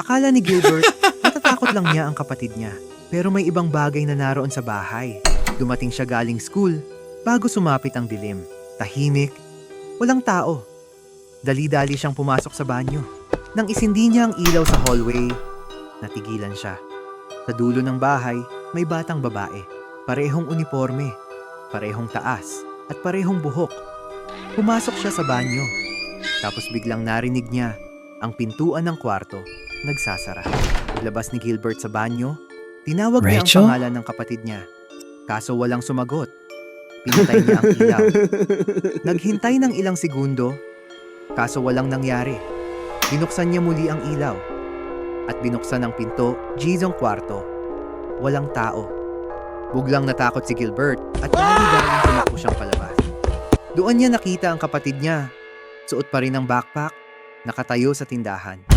Akala ni Gilbert, natatakot lang niya ang kapatid niya. Pero may ibang bagay na naroon sa bahay. Dumating siya galing school bago sumapit ang dilim. Tahimik, walang tao. Dali-dali siyang pumasok sa banyo. Nang isindi niya ang ilaw sa hallway, natigilan siya. Sa dulo ng bahay, may batang babae. Parehong uniforme, parehong taas, at parehong buhok. Pumasok siya sa banyo. Tapos biglang narinig niya ang pintuan ng kwarto nagsasara. Labas ni Gilbert sa banyo, tinawag niya ang Rachel? pangalan ng kapatid niya. Kaso walang sumagot. Pinatay niya ang ilaw. Naghintay ng ilang segundo, kaso walang nangyari. Binuksan niya muli ang ilaw. At binuksan ang pinto, G's ang kwarto. Walang tao. Buglang natakot si Gilbert at dali-daling tumakbo siyang palabas. Doon niya nakita ang kapatid niya. Suot pa rin ang backpack, nakatayo sa tindahan.